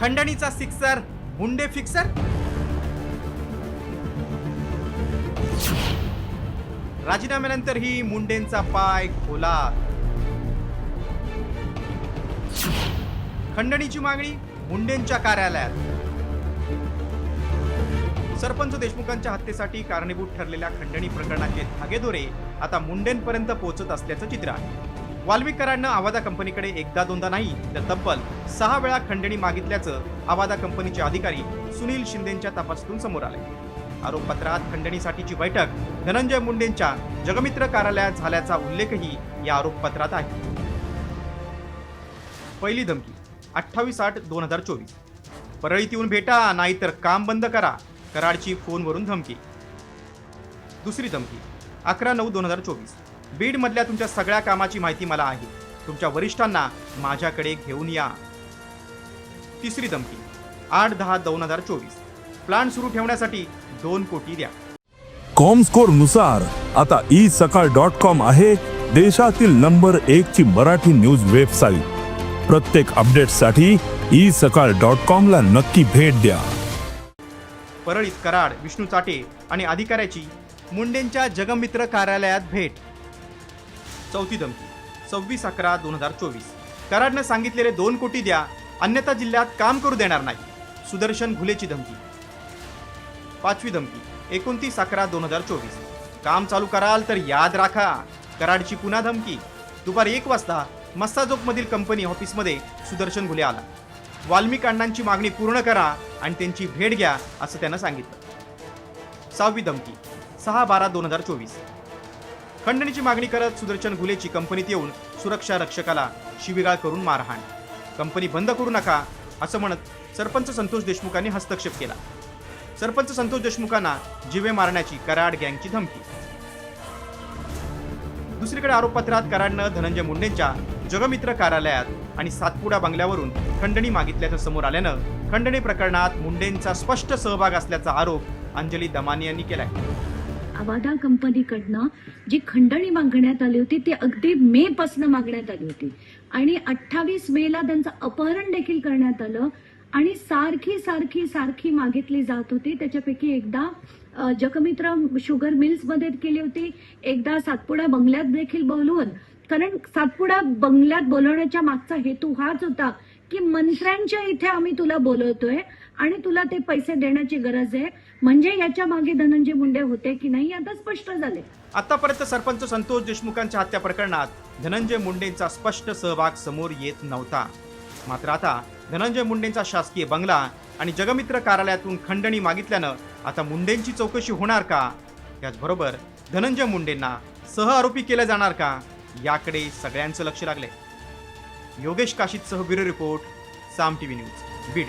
खंडणीचा sixer, Munde fixer. राजीनाम्यानंतरही मुंडेंचा पाय खोलात. खंडणीची मागणी मुंडेंच्या कार्यालयात. सरपंच देशमुखांच्या हत्येसाठी कारणीभूत ठरलेल्या खंडणी प्रकरणाचे धागेदोरे आता मुंडेंपर्यंत पोहोचत असल्याचं चित्र आहे. वाल्मिक कराडनं आवादा कंपनीकडे एकदा दोनदा नाही तर तब्बल 6 वेळा खंडणी मागितल्याचं आवादा कंपनीचे अधिकारी सुनील शिंदेच्या तपासातून समोर आले. आरोपपत्रात खंडणीसाठीची बैठक धनंजय मुंडेंच्या जगमित्र कार्यालयात झाल्याचा उल्लेखही या आरोपपत्रात आहे. पहिली धमकी 28/8/2024. परळीत येऊन भेटा नाहीतर काम बंद करा, कराडची फोनवरून धमकी. दुसरी धमकी 11/9/2024. बीड मधल्या तुमच्या सगळ्या कामाची माहिती मला आहे, तुमच्या वरिष्ठांना माझ्याकडे घेऊन या. तिसरी धमकी 8/10/2024. प्लांट सुरू ठेवण्यासाठी 2 कोटी द्या. कॉमस्कोर नुसार आता isakal.com आहे देशातील नंबर 1 ची मराठी न्यूज वेबसाईट. प्रत्येक अपडेटसाठी isakal.com ला नक्की भेट द्या. परळीत कराड, विष्णू चाटे आणि अधिकाऱ्याची मुंडेंच्या जगमित्र कार्यालयात भेट. चौथी धमकी 26/11/2024. कराडनं सांगितलेले 2 कोटी द्या, अन्यथा जिल्ह्यात काम करू देणार नाही, सुदर्शन घुलेची धमकी. पाचवी धमकी 29/11/2024. काम चालू कराल तर याद राखा, कराडची पुन्हा धमकी. दुपारी 1 वाजता मस्साजोगमधील कंपनी ऑफिसमध्ये सुदर्शन घुले आला. वाल्मिक अण्णांची मागणी पूर्ण करा आणि त्यांची भेट घ्या असं त्यानं सांगितलं. 6वी धमकी 6/12/2024. खंडणीची मागणी करत सुदर्शन घुलेची कंपनीत येऊन सुरक्षा रक्षकाला शिवीगाळ करून मारहाण. कंपनी बंद करू नका असं म्हणत सरपंच संतोष देशमुखांनी हस्तक्षेप केला. सरपंच संतोष देशमुखांना जीवे मारण्याची कराड गँगची धमकी. दुसरीकडे आरोपपत्रात कराडनं धनंजय मुंडेंच्या जगमित्र कार्यालयात आणि सातपुडा बंगल्यावरून खंडणी मागितल्याचं समोर आल्यानं खंडणी प्रकरणात मुंडेंचा स्पष्ट सहभाग असल्याचा आरोप अंजली दमानी यांनी केलाय. आवादा कंपनीकडनं जी खंडणी मागण्यात आली होती ती अगदी मे पासून मागण्यात आली होती आणि 28 मेला त्यांचं अपहरण देखील करण्यात आलं आणि सारखी मागितली जात होती. त्याच्यापैकी एकदा जगमित्र शुगर मिल्स मध्ये केली होती, एकदा सातपुडा बंगल्यात देखील बोलवून. कारण सातपुडा बंगल्यात बोलवण्याच्या मागचा हेतू हाच होता की मंत्र्यांच्या इथे आम्ही तुला बोलवतोय आणि तुला ते पैसे देण्याची गरज आहे. म्हणजे याच्या मागे धनंजय मुंडे होते की नाही आता स्पष्ट झाले. आतापर्यंत सरपंच संतोष देशमुखांच्या हत्या प्रकरणात धनंजय मुंडेंचा स्पष्ट सहभाग समोर येत नव्हता. मात्र आता धनंजय मुंडेंचा शासकीय बंगला आणि जगमित्र कार्यालयातून खंडणी मागितल्यानं आता मुंडेंची चौकशी होणार का, याचबरोबर धनंजय मुंडेंना सहआरोपी केलं जाणार का, याकडे सगळ्यांचं लक्ष लागलंय. योगेश काशीदसह ब्युरो रिपोर्ट, साम टीव्ही न्यूज, बीड.